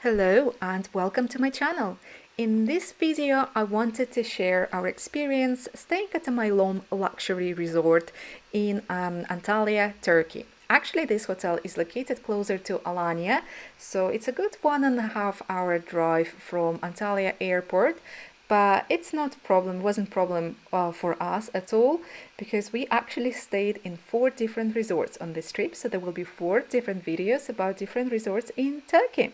Hello and welcome to my channel. In this video I wanted to share our experience staying at the MYLOME luxury resort in Antalya, Turkey. Actually, this hotel is located closer to Alanya, so it's a good 1.5 hour drive from Antalya airport. But it's not wasn't problem for us at all, because we actually stayed in 4 different resorts on this trip. So there will be 4 different videos about different resorts in Turkey.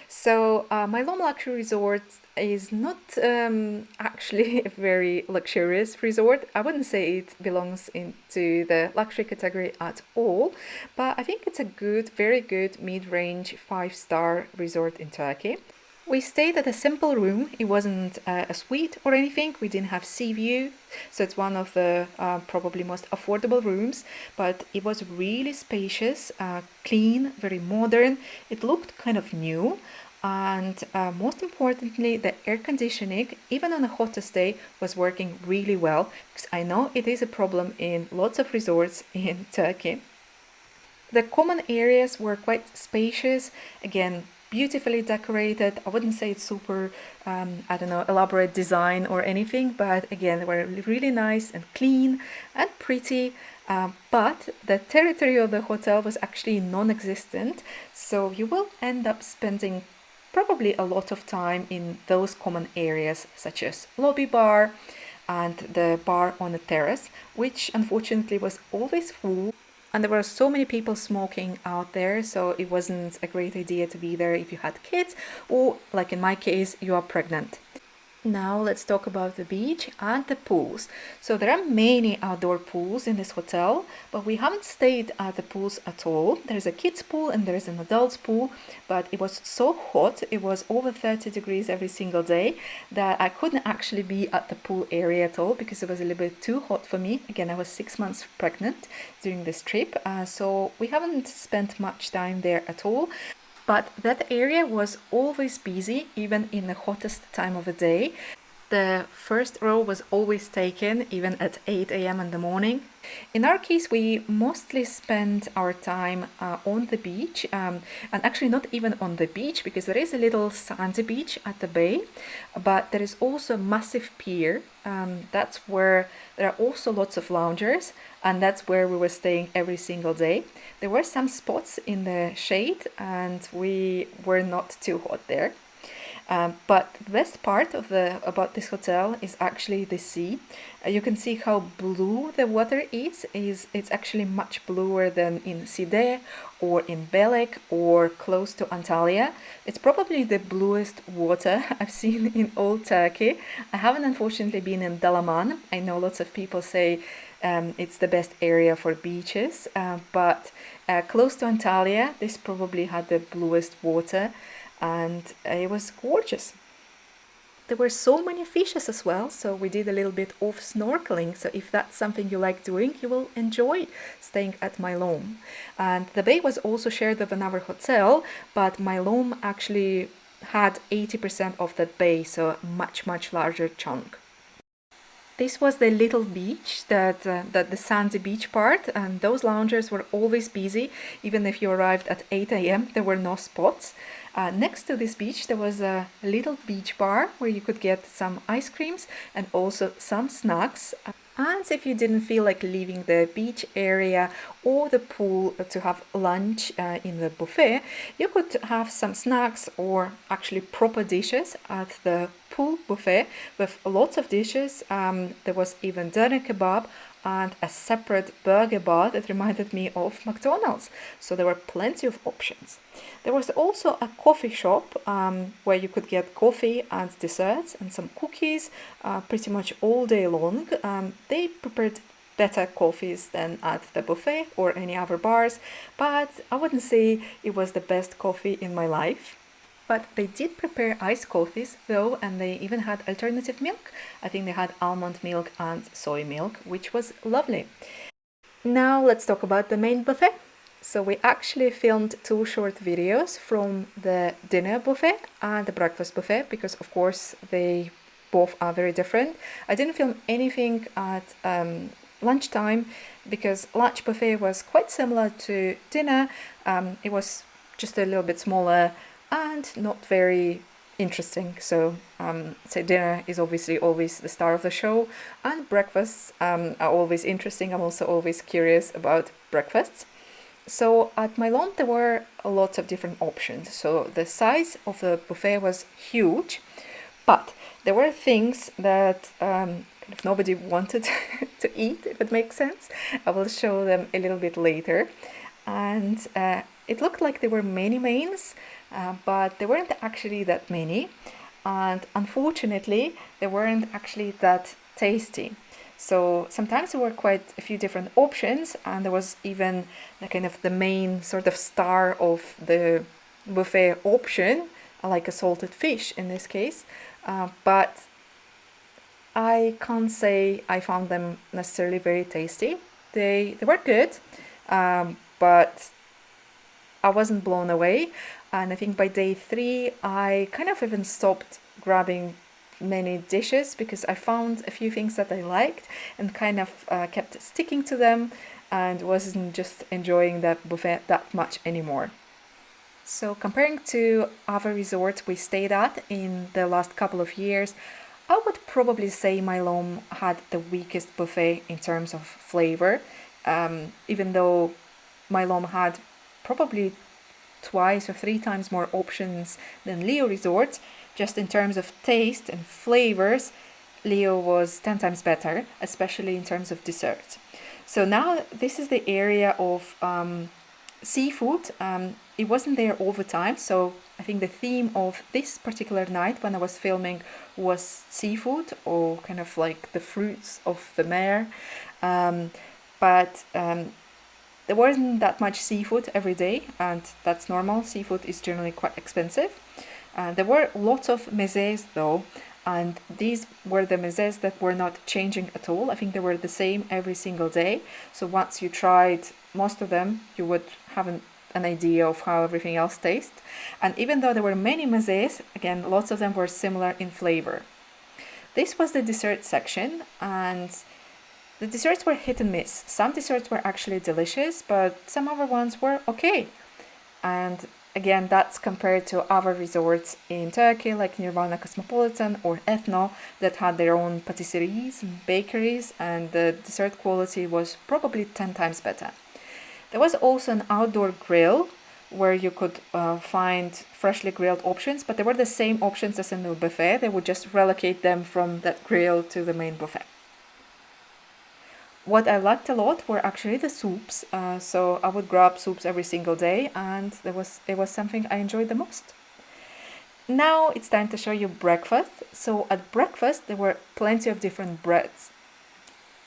So MYLOME luxury resort is not actually a very luxurious resort. I wouldn't say it belongs into the luxury category at all, but I think it's a good, very good mid-range 5-star resort in Turkey. We stayed at a simple room. It wasn't a suite or anything. We didn't have sea view, so it's one of the probably most affordable rooms, but it was really spacious, clean, very modern. It looked kind of new, and most importantly, the air conditioning, even on a hottest day, was working really well, because I know it is a problem in lots of resorts in Turkey. The common areas were quite spacious, again, beautifully decorated. I wouldn't say it's super, I don't know, elaborate design or anything, but again, they were really nice and clean and pretty. But the territory of the hotel was actually non-existent, so you will end up spending probably a lot of time in those common areas, such as lobby bar and the bar on the terrace, which unfortunately was always full. And there were so many people smoking out there, so it wasn't a great idea to be there if you had kids, or like in my case, you are pregnant. Now let's talk about the beach and the pools. So there are many outdoor pools in this hotel, but we haven't stayed at the pools at all. There's a kids pool and there is an adults pool, but it was so hot, it was over 30 degrees every single day, that I couldn't actually be at the pool area at all because it was a little bit too hot for me. Again, I was 6 months pregnant during this trip, so we haven't spent much time there at all. But that area was always busy, even in the hottest time of the day. The first row was always taken, even at 8 a.m. in the morning. In our case, we mostly spent our time on the beach, and actually not even on the beach, because there is a little sandy beach at the bay, but there is also a massive pier. That's where there are also lots of loungers, and that's where we were staying every single day. There were some spots in the shade, and we were not too hot there. But the best part about this hotel is actually the sea. You can see how blue the water is. It's actually much bluer than in Side or in Belek or close to Antalya. It's probably the bluest water I've seen in all Turkey. I haven't unfortunately been in Dalaman. I know lots of people say it's the best area for beaches, but close to Antalya, this probably had the bluest water, and it was gorgeous. There were so many fishes as well, so we did a little bit of snorkeling. So if that's something you like doing, you will enjoy staying at MYLOME. And the bay was also shared with another hotel, but MYLOME actually had 80% of that bay, so a much larger chunk. This was the little beach, that the sandy beach part, and those loungers were always busy. Even if you arrived at 8 a.m., there were no spots. Next to this beach, there was a little beach bar where you could get some ice creams and also some snacks. And if you didn't feel like leaving the beach area or the pool to have lunch in the buffet, you could have some snacks or actually proper dishes at the pool buffet with lots of dishes. There was even doner kebab and a separate burger bar that reminded me of McDonald's. So there were plenty of options. There was also a coffee shop where you could get coffee and desserts and some cookies pretty much all day long. They prepared better coffees than at the buffet or any other bars, but I wouldn't say it was the best coffee in my life. But they did prepare iced coffees though, and they even had alternative milk. I think they had almond milk and soy milk, which was lovely. Now let's talk about the main buffet. So we actually filmed 2 short videos from the dinner buffet and the breakfast buffet, because of course they both are very different. I didn't film anything at lunchtime because lunch buffet was quite similar to dinner. It was just a little bit smaller and not very interesting. So, dinner is obviously always the star of the show, and breakfasts are always interesting. I'm also always curious about breakfasts. So at MYLOME there were a lot of different options. So the size of the buffet was huge, but there were things that kind of nobody wanted to eat, if it makes sense. I will show them a little bit later. And it looked like there were many mains, but there weren't actually that many. And unfortunately, they weren't actually that tasty. So sometimes there were quite a few different options, and there was even the kind of the main sort of star of the buffet option, like a salted fish in this case. But I can't say I found them necessarily very tasty. They were good, but I wasn't blown away. And I think by day 3, I kind of even stopped grabbing many dishes because I found a few things that I liked and kind of kept sticking to them and wasn't just enjoying that buffet that much anymore. So comparing to other resorts we stayed at in the last couple of years, I would probably say MYLOME had the weakest buffet in terms of flavor, even though MYLOME had probably twice or 3 times more options than Leo Resort. Just in terms of taste and flavors, Leo was 10 times better, especially in terms of dessert. So now this is the area of seafood. It wasn't there all the time, so I think the theme of this particular night when I was filming was seafood, or kind of like the fruits of the mare. But there wasn't that much seafood every day, and that's normal. Seafood is generally quite expensive. There were lots of mezes though, and these were the mezes that were not changing at all. I think they were the same every single day. So once you tried most of them, you would have an idea of how everything else tastes. And even though there were many mezes, again, lots of them were similar in flavor. This was the dessert section, and the desserts were hit and miss. Some desserts were actually delicious, but some other ones were okay. And again, that's compared to other resorts in Turkey like Nirvana Cosmopolitan or Ethno that had their own patisseries and bakeries, and the dessert quality was probably 10 times better. There was also an outdoor grill where you could find freshly grilled options, but they were the same options as in the buffet. They would just relocate them from that grill to the main buffet. What I liked a lot were actually the soups. So I would grab soups every single day, and it was something I enjoyed the most. Now it's time to show you breakfast. So at breakfast there were plenty of different breads.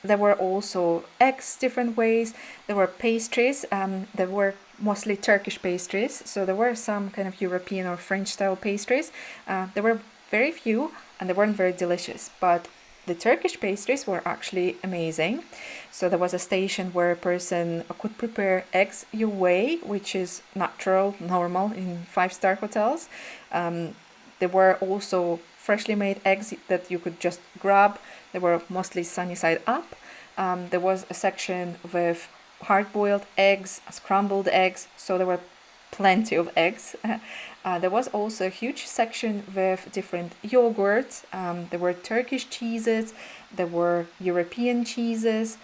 There were also eggs different ways. There were pastries. There were mostly Turkish pastries. So there were some kind of European or French style pastries. There were very few, and they weren't very delicious. But the Turkish pastries were actually amazing. So there was a station where a person could prepare eggs your way, which is natural, normal in 5-star hotels. There were also freshly made eggs that you could just grab. They were mostly sunny side up. There was a section with hard-boiled eggs, scrambled eggs, so there were plenty of eggs. There was also a huge section with different yogurts. There were Turkish cheeses, there were European cheeses,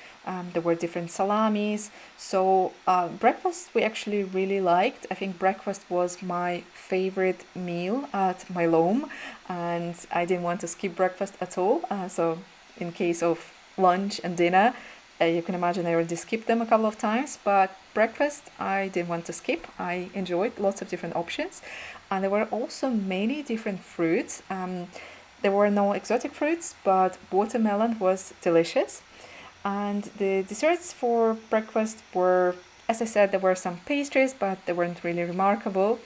there were different salamis. So breakfast we actually really liked. I think breakfast was my favorite meal at MYLOME, and I didn't want to skip breakfast at all. So in case of lunch and dinner, you can imagine I already skipped them a couple of times, but breakfast I didn't want to skip. I enjoyed lots of different options, and there were also many different fruits. There were no exotic fruits, but watermelon was delicious. And the desserts for breakfast were, as I said, there were some pastries, but they weren't really remarkable.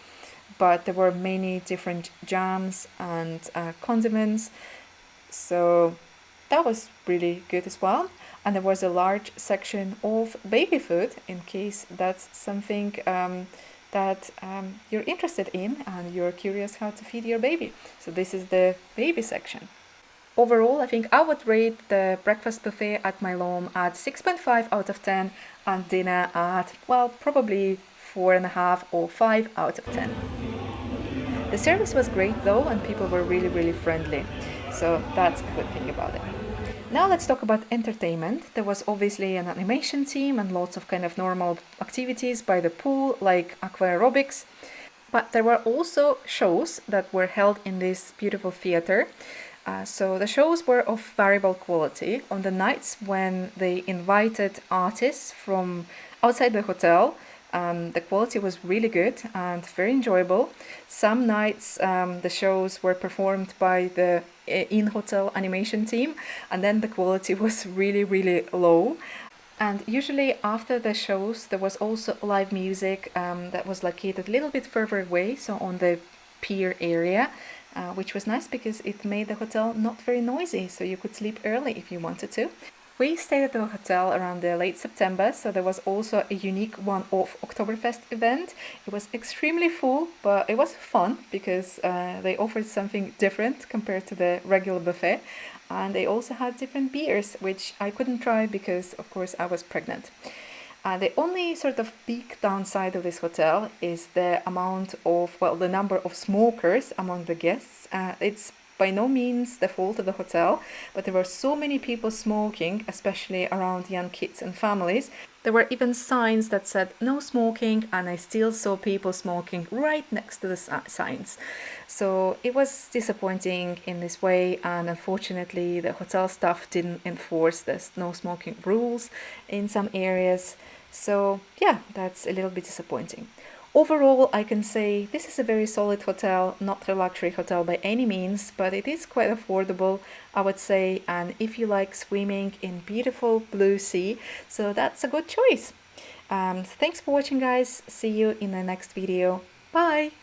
But there were many different jams and condiments, so that was really good as well. And there was a large section of baby food in case that's something that you're interested in and you're curious how to feed your baby. So this is the baby section. Overall, I think I would rate the breakfast buffet at MYLOME at 6.5 out of 10 and dinner at, well, probably 4.5 or 5 out of 10. The service was great though, and people were really friendly. So that's a good thing about it. Now let's talk about entertainment. There was obviously an animation team and lots of kind of normal activities by the pool, like aqua aerobics. But there were also shows that were held in this beautiful theater. So the shows were of variable quality. On the nights when they invited artists from outside the hotel, the quality was really good and very enjoyable. Some nights the shows were performed by the in-hotel animation team, and then the quality was really low. And usually after the shows, there was also live music that was located a little bit further away, so on the pier area, which was nice because it made the hotel not very noisy, so you could sleep early if you wanted to. We stayed at the hotel around the late September, so there was also a unique one-off Oktoberfest event. It was extremely full, but it was fun because they offered something different compared to the regular buffet. And they also had different beers, which I couldn't try because, of course, I was pregnant. The only sort of big downside of this hotel is the amount of, well, the number of smokers among the guests. It's by no means the fault of the hotel, but there were so many people smoking, especially around young kids and families. There were even signs that said no smoking, and I still saw people smoking right next to the signs. So it was disappointing in this way, and unfortunately the hotel staff didn't enforce the no smoking rules in some areas. So yeah, that's a little bit disappointing. Overall, I can say this is a very solid hotel, not a luxury hotel by any means, but it is quite affordable, I would say, and if you like swimming in beautiful blue sea, so that's a good choice. Thanks for watching, guys. See you in the next video. Bye!